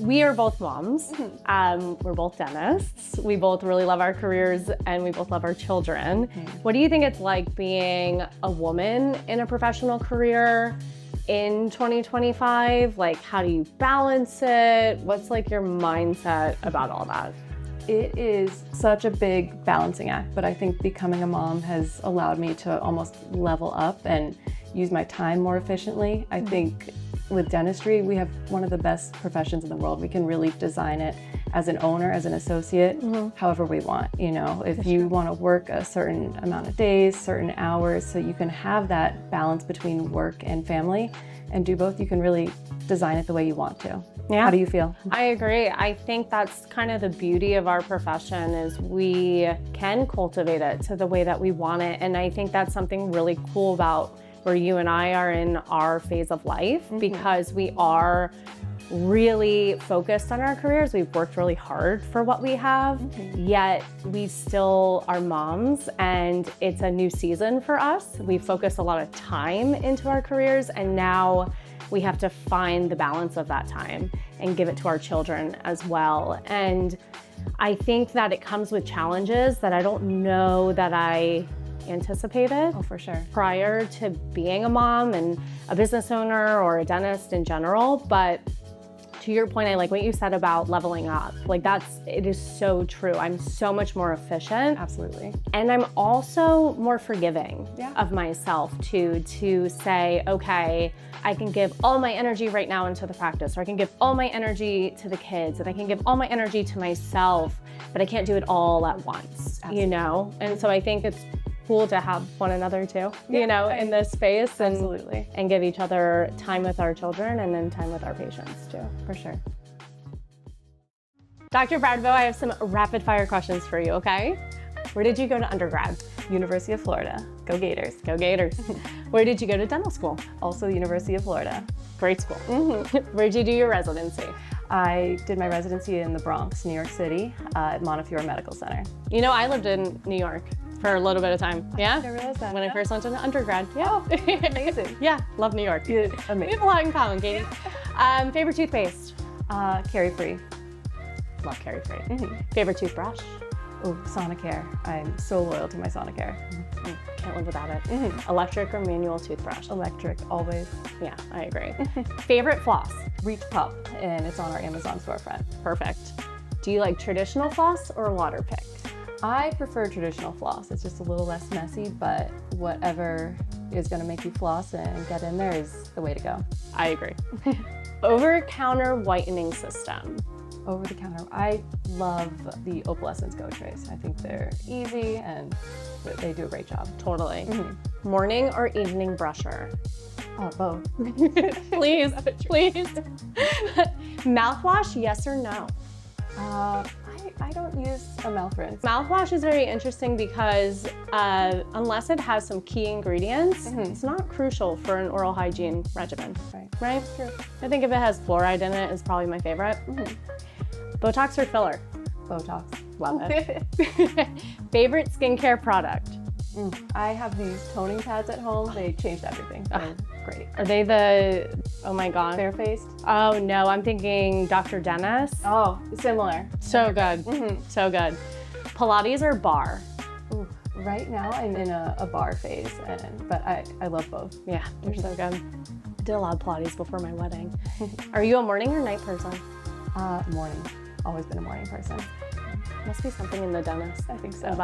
we are both moms. We're both dentists. We both really love our careers and we both love our children. What do you think it's like being a woman in a professional career in 2025? Like, how do you balance it? What's like your mindset about all that? It is such a big balancing act, but I think becoming a mom has allowed me to almost level up and use my time more efficiently. I think with dentistry, we have one of the best professions in the world. We can really design it as an owner, as an associate, however we want. You know, if you want to work a certain amount of days, certain hours, so you can have that balance between work and family and do both, you can really design it the way you want to. Yeah. How do you feel? I agree. I think that's kind of the beauty of our profession is we can cultivate it to the way that we want it. And I think that's something really cool about where you and I are in our phase of life because we are really focused on our careers. We've worked really hard for what we have, yet we still are moms and it's a new season for us. We focus a lot of time into our careers and now we have to find the balance of that time and give it to our children as well. And I think that it comes with challenges that I don't know that I anticipated. Oh, for sure. Prior to being a mom and a business owner or a dentist in general. But to your point, I like what you said about leveling up. Like it is so true. I'm so much more efficient. Absolutely. And I'm also more forgiving of myself to say, okay, I can give all my energy right now into the practice, or I can give all my energy to the kids, and I can give all my energy to myself, but I can't do it all at once, you know? And so I think it's cool to have one another too, you know, in this space and give each other time with our children and then time with our patients too. For sure. Dr. Brattebo, I have some rapid fire questions for you, okay? Where did you go to undergrad? University of Florida. Go Gators. Go Gators. Where did you go to dental school? Also University of Florida. Great school. Where did you do your residency? I did my residency in the Bronx, New York City, at Montefiore Medical Center. You know, I lived in New York for a little bit of time. Yeah? I realized that. When I first went to undergrad. Yeah. Amazing. Yeah, love New York. Yeah, amazing. We have a lot in common, Katie. Favorite toothpaste? Carie-free. Love Carie-free. Favorite toothbrush? Oh, Sonicare. I'm so loyal to my Sonicare. Can't live without it. Electric or manual toothbrush? Electric, always. Yeah, I agree. Favorite floss? Reach Pup, and it's on our Amazon storefront. Perfect. Do you like traditional floss or water pick? I prefer traditional floss. It's just a little less messy, but whatever is going to make you floss and get in there is the way to go. I agree. Over-counter whitening system? Over the counter. I love the Opalescence Go Trays. I think they're easy and they do a great job. Totally. Morning or evening brusher? Oh, both. Please, please. Mouthwash, yes or no? I don't use a mouth rinse. Mouthwash is very interesting because unless it has some key ingredients, it's not crucial for an oral hygiene regimen. Right? True. I think if it has fluoride in it, it's probably my favorite. Botox or filler? Botox. Love it. Favorite skincare product? I have these toning pads at home. They changed everything. They're great. Are they the, oh my God. Bare-faced? Oh no, I'm thinking Dr. Dennis. Oh, similar. So good. So good. Pilates or bar? Ooh, right now I'm in a bar phase, but I love both. Yeah, they're so good. I did a lot of Pilates before my wedding. Are you a morning or night person? Morning. Always been a morning person. Must be something in the dentist. I think so.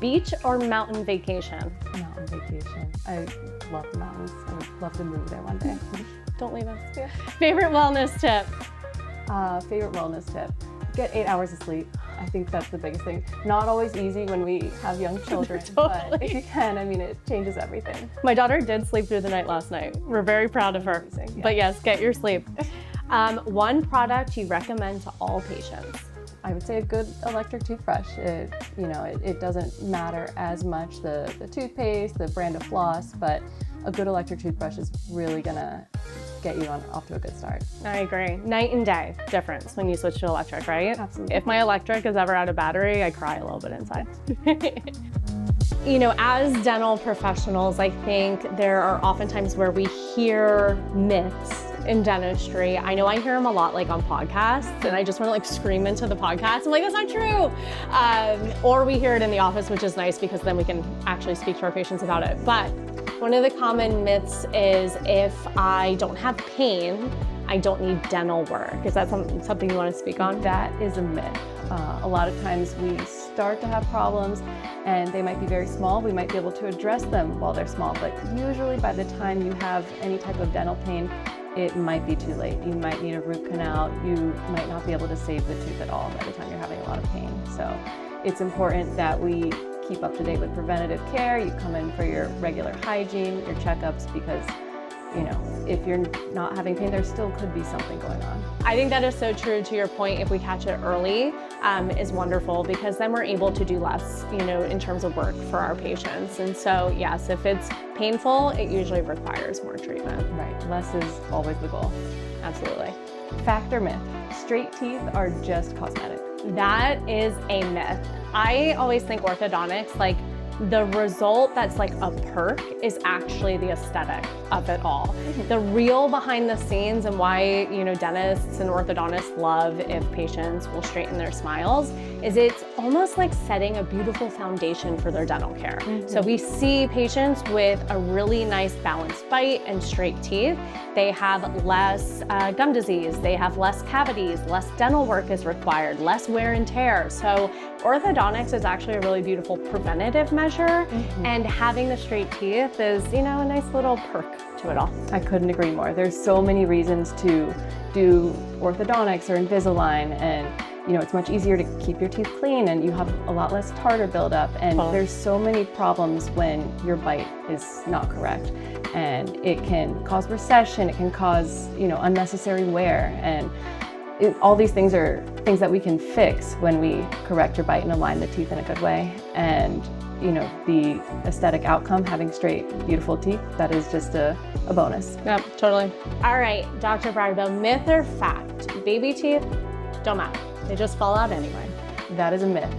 Beach or mountain vacation? Mountain vacation. I love the mountains. I would love to move there one day. Don't leave us. Yeah. Favorite wellness tip? Favorite wellness tip. Get 8 hours of sleep. I think that's the biggest thing. Not always easy when we have young children, but if you can, I mean, it changes everything. My daughter did sleep through the night last night. We're very proud of her. Amazing, yeah. But yes, get your sleep. One product you recommend to all patients? I would say a good electric toothbrush. It doesn't matter as much the toothpaste, the brand of floss, but a good electric toothbrush is really gonna get you off to a good start. I agree. Night and day difference when you switch to electric, right? Absolutely. If my electric is ever out of battery, I cry a little bit inside. You know, as dental professionals, I think there are often times where we hear myths in dentistry. I know I hear them a lot like on podcasts, and I just want to like scream into the podcast. I'm like, that's not true. Or we hear it in the office, which is nice because then we can actually speak to our patients about it. But one of the common myths is if I don't have pain, I don't need dental work. Is that something you want to speak on? That is a myth. A lot of times we start to have problems and they might be very small. We might be able to address them while they're small, but usually by the time you have any type of dental pain, it might be too late. You might need a root canal. You might not be able to save the tooth at all by the time you're having a lot of pain. So it's important that we keep up to date with preventative care. You come in for your regular hygiene, your checkups, because if you're not having pain, there still could be something going on. I think that is so true. To your point, if we catch it early, is wonderful, because then we're able to do less, in terms of work for our patients. And so, yes, if it's painful, it usually requires more treatment. Right, less is always the goal. Absolutely. Fact or myth? Straight teeth are just cosmetic. That is a myth. I always think orthodontics, like, the result that's like a perk is actually the aesthetic of it all. The real behind the scenes and why, dentists and orthodontists love if patients will straighten their smiles is it's almost like setting a beautiful foundation for their dental care. So we see patients with a really nice balanced bite and straight teeth. They have less gum disease, they have less cavities, less dental work is required, less wear and tear. So orthodontics is actually a really beautiful preventative measure, and having the straight teeth is, a nice little perk to it all. I couldn't agree more. There's so many reasons to do orthodontics or Invisalign, and it's much easier to keep your teeth clean and you have a lot less tartar buildup, and there's so many problems when your bite is not correct, and it can cause recession, it can cause unnecessary wear, and all these things are things that we can fix when we correct your bite and align the teeth in a good way. And the aesthetic outcome, having straight, beautiful teeth, that is just a bonus. Yep, totally. All right, Dr. Brattebo, myth or fact? Baby teeth don't matter. They just fall out anyway. That is a myth.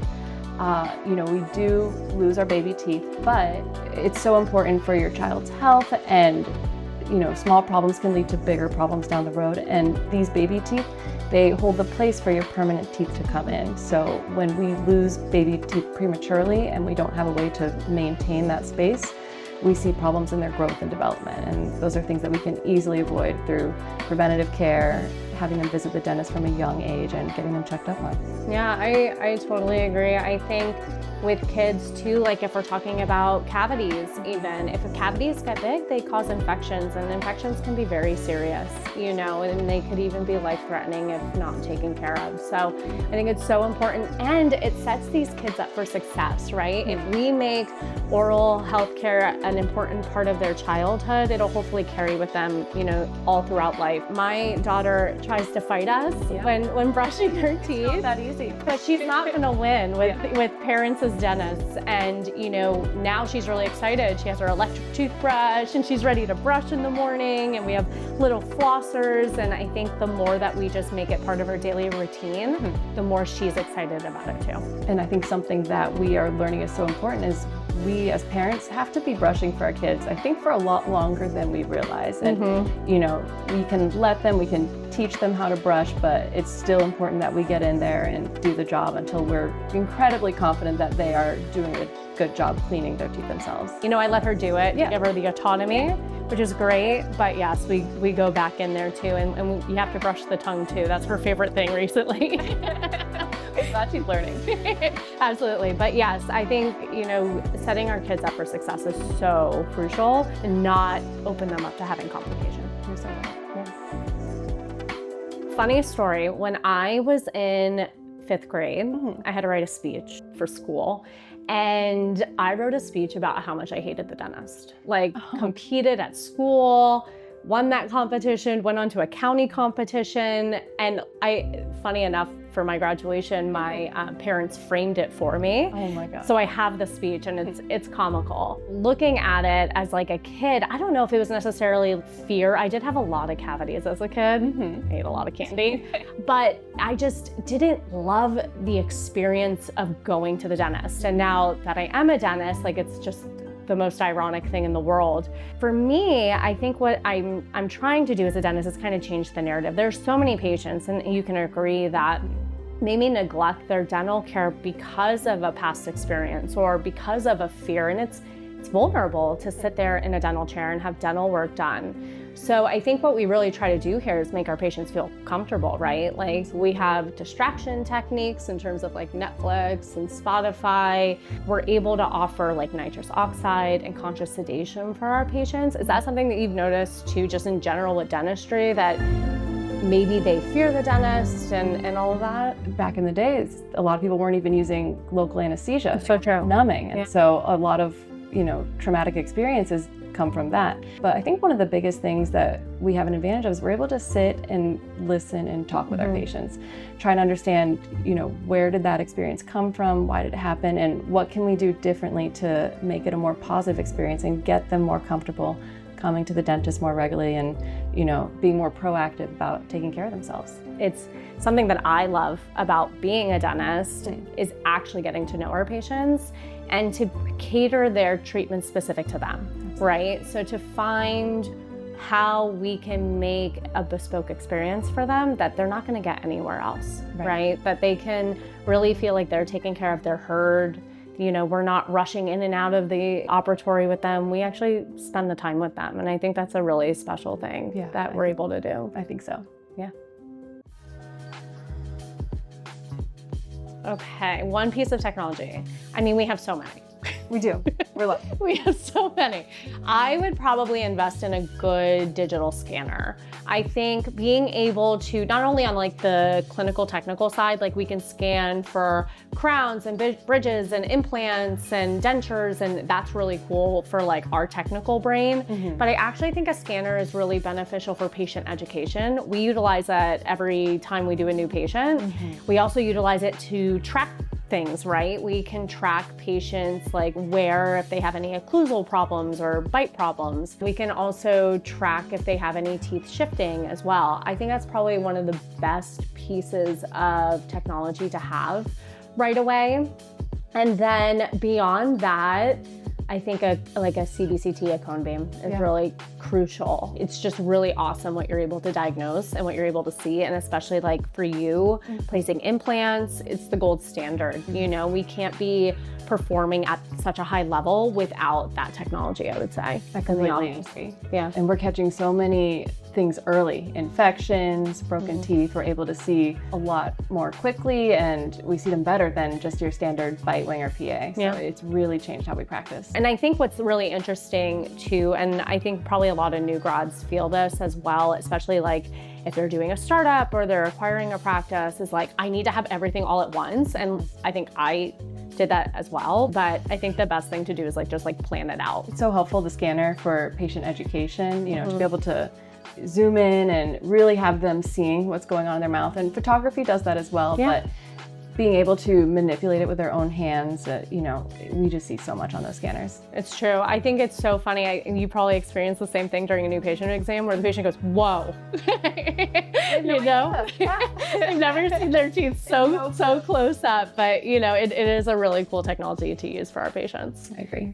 We do lose our baby teeth, but it's so important for your child's health, and small problems can lead to bigger problems down the road. And these baby teeth, they hold the place for your permanent teeth to come in. So when we lose baby teeth prematurely and we don't have a way to maintain that space, we see problems in their growth and development. And those are things that we can easily avoid through preventative care, having them visit the dentist from a young age and getting them checked up on. Yeah, I totally agree. I think with kids too, like if we're talking about cavities, even if cavities get big, they cause infections, and infections can be very serious, and they could even be life-threatening if not taken care of. So I think it's so important, and it sets these kids up for success, right? If we make oral health care an important part of their childhood, it'll hopefully carry with them, all throughout life. My daughter tries to fight us when brushing her teeth. It's not that easy. But she's not going to win with parents as dentists. And, now she's really excited. She has her electric toothbrush and she's ready to brush in the morning. And we have little flossers. And I think the more that we just make it part of her daily routine, the more she's excited about it too. And I think something that we are learning is so important is we as parents have to be brushing for our kids, I think, for a lot longer than we realize. And, we can we can teach them how to brush, but it's still important that we get in there and do the job until we're incredibly confident that they are doing a good job cleaning their teeth themselves. I let her do it, give her the autonomy, which is great. But yes, we go back in there too, and you have to brush the tongue too. That's her favorite thing recently. I'm glad she's learning. Absolutely. But yes, I think, setting our kids up for success is so crucial, and not open them up to having complications. You're so right. Yeah. Funny story, when I was in 5th grade, I had to write a speech for school. And I wrote a speech about how much I hated the dentist. Competed at school, won that competition, went on to a county competition. And funny enough, for my graduation, my parents framed it for me. Oh my God. So I have the speech, and it's comical. Looking at it as like a kid, I don't know if it was necessarily fear. I did have a lot of cavities as a kid. I ate a lot of candy. But I just didn't love the experience of going to the dentist. And now that I am a dentist, it's just the most ironic thing in the world. For me, I think what I'm trying to do as a dentist is kind of change the narrative. There's so many patients, and you can agree that maybe neglect their dental care because of a past experience or because of a fear, and it's vulnerable to sit there in a dental chair and have dental work done. So I think what we really try to do here is make our patients feel comfortable, right? Like we have distraction techniques in terms of like Netflix and Spotify. We're able to offer like nitrous oxide and conscious sedation for our patients. Is that something that you've noticed too, just in general with dentistry, that maybe they fear the dentist and all of that? Back in the days, a lot of people weren't even using local anesthesia. So true. Numbing. And so a lot of, traumatic experiences come from that. But I think one of the biggest things that we have an advantage of is we're able to sit and listen and talk with our patients, try and understand, where did that experience come from, why did it happen, and what can we do differently to make it a more positive experience and get them more comfortable coming to the dentist more regularly and, being more proactive about taking care of themselves. It's something that I love about being a dentist is actually getting to know our patients and to cater their treatment specific to them, right? So to find how we can make a bespoke experience for them that they're not gonna get anywhere else, right? That they can really feel like they're taken care of, they're heard. We're not rushing in and out of the operatory with them. We actually spend the time with them. And I think that's a really special thing that we're able to do. I think so. Yeah. Okay, one piece of technology. We have so many. We do. We're lucky. We have so many. I would probably invest in a good digital scanner. I think being able to, not only on like the clinical technical side, like we can scan for crowns and bridges and implants and dentures, and that's really cool for like our technical brain. But I actually think a scanner is really beneficial for patient education. We utilize that every time we do a new patient. We also utilize it to track things, right? We can track patients like if they have any occlusal problems or bite problems. We can also track if they have any teeth shifting as well. I think that's probably one of the best pieces of technology to have right away. And then beyond that, I think a CBCT, a cone beam, is really crucial. It's just really awesome what you're able to diagnose and what you're able to see, and especially like for you, placing implants, it's the gold standard. We can't be performing at such a high level without that technology, I would say. I completely agree. Yeah. And we're catching so many things early. Infections, broken teeth, we're able to see a lot more quickly, and we see them better than just your standard bite wing or PA. So it's really changed how we practice. And I think what's really interesting too, and I think probably a lot of new grads feel this as well, especially like if they're doing a startup or they're acquiring a practice, is like, I need to have everything all at once. And I think I did that as well, but I think the best thing to do is just plan it out. It's so helpful, the scanner, for patient education, to be able to zoom in and really have them seeing what's going on in their mouth. And photography does that as well, but being able to manipulate it with their own hands, we just see so much on those scanners. It's true. I think it's so funny. You probably experienced the same thing during a new patient exam where the patient goes, whoa. They've never seen their teeth so close up, but it is a really cool technology to use for our patients. I agree.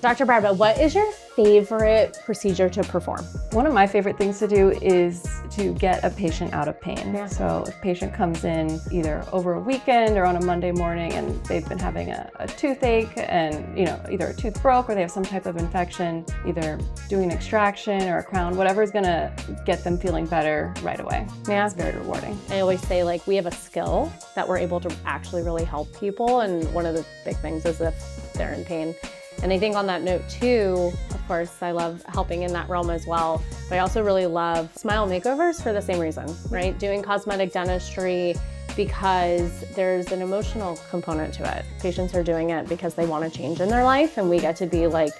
Dr. Brattebo, what is your favorite procedure to perform? One of my favorite things to do is to get a patient out of pain. So if a patient comes in either over a weekend or on a Monday morning and they've been having a toothache and either a tooth broke or they have some type of infection, either doing an extraction or a crown, whatever is gonna get them feeling better right away. Yeah. It's very rewarding. I always say we have a skill that we're able to actually really help people, and one of the big things is if they're in pain. And I think on that note too, of course, I love helping in that realm as well, but I also really love smile makeovers for the same reason, right? Doing cosmetic dentistry because there's an emotional component to it. Patients are doing it because they want to change in their life, and we get to be a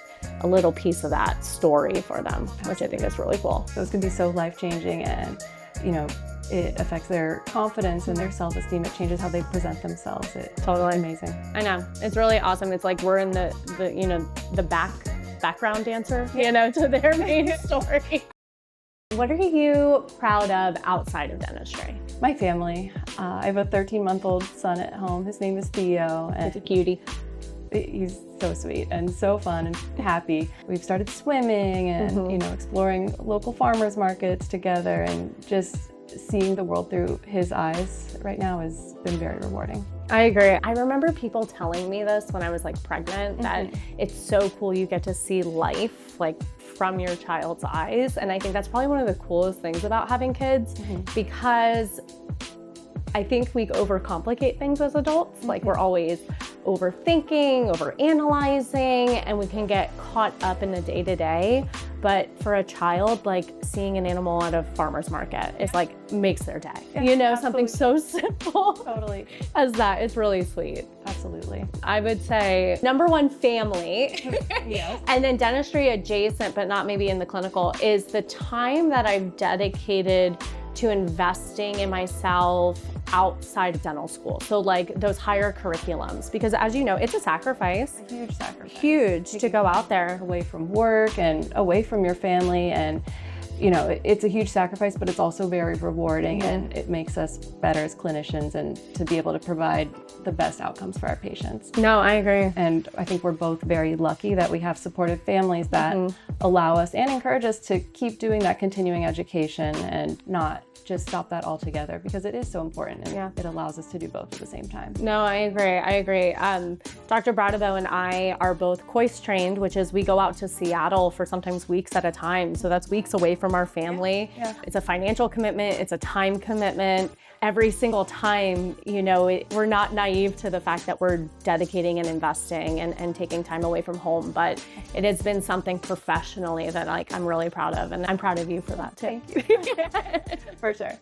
little piece of that story for them, which I think is really cool. Those can be so life-changing, and it affects their confidence and their self-esteem. It changes how they present themselves. It's totally amazing. I know. It's really awesome. It's like we're in the background dancer, to their main story. What are you proud of outside of dentistry? My family. I have a 13-month-old son at home. His name is Theo. And He's a cutie. He's so sweet and so fun and happy. We've started swimming and, exploring local farmers markets together, and just seeing the world through his eyes right now has been very rewarding. I agree. I remember people telling me this when I was like pregnant, that it's so cool you get to see life like from your child's eyes. And I think that's probably one of the coolest things about having kids, because I think we overcomplicate things as adults. Like we're always overthinking, overanalyzing, and we can get caught up in the day-to-day. But for a child, like seeing an animal at a farmer's market is like makes their day. Yeah, something so simple Totally. as that. It's really sweet. Absolutely. I would say number one, family. Yes. And then dentistry adjacent, but not maybe in the clinical, is the time that I've dedicated to investing in myself outside of dental school. So like those higher curriculums, because as you know, it's a sacrifice. A huge sacrifice. Huge to go out there. Away from work and away from your family, and it's a huge sacrifice, but it's also very rewarding, and it makes us better as clinicians, and to be able to provide the best outcomes for our patients. No, I agree. And I think we're both very lucky that we have supportive families that allow us and encourage us to keep doing that continuing education and not just stop that altogether, because it is so important, and it allows us to do both at the same time. No, I agree. Dr. Brattebo and I are both COIS trained, which is we go out to Seattle for sometimes weeks at a time. So that's weeks away from our family. Yeah. It's a financial commitment. It's a time commitment. Every single time, we're not naive to the fact that we're dedicating and investing and taking time away from home. But it has been something professionally that I'm really proud of. And I'm proud of you for that too. Thank you. For sure.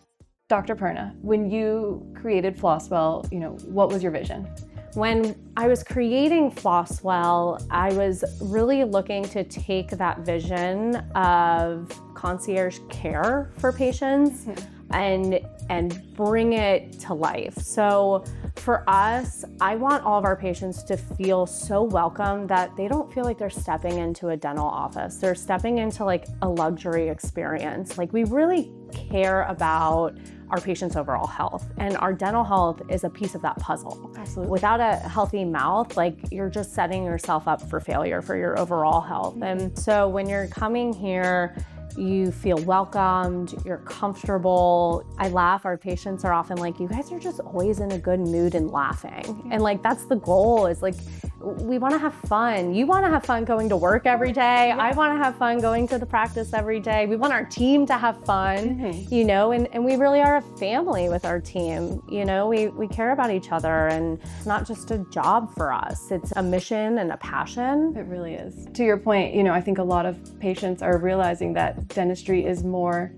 Dr. Perna, when you created Flosswell, what was your vision? When I was creating Flosswell, I was really looking to take that vision of concierge care for patients and bring it to life. So for us, I want all of our patients to feel so welcome that they don't feel like they're stepping into a dental office. They're stepping into like a luxury experience. Like we really care about our patients' overall health, and our dental health is a piece of that puzzle. Absolutely. Without a healthy mouth, like you're just setting yourself up for failure for your overall health. And so when you're coming here, you feel welcomed, you're comfortable. I laugh, our patients are often like, you guys are just always in a good mood and laughing. And like, that's the goal, is like, we wanna have fun. You wanna have fun going to work every day. I wanna have fun going to the practice every day. We want our team to have fun, and we really are a family with our team. We care about each other, and it's not just a job for us. It's a mission and a passion. It really is. To your point, I think a lot of patients are realizing that dentistry is more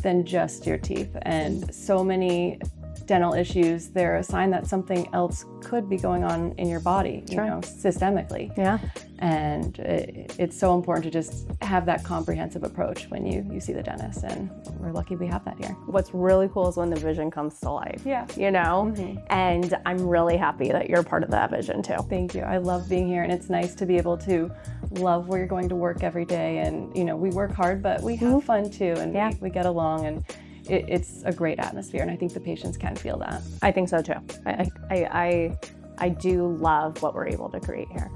than just your teeth, and so many dental issues, they're a sign that something else could be going on in your body, systemically. Yeah. And it's so important to just have that comprehensive approach when you see the dentist, and we're lucky we have that here. What's really cool is when the vision comes to life. Yeah. And I'm really happy that you're part of that vision too. Thank you. I love being here, and it's nice to be able to love where you're going to work every day. And, we work hard, but we have fun too, and we get along, and it's a great atmosphere, and I think the patients can feel that. I think so too. I do love what we're able to create here.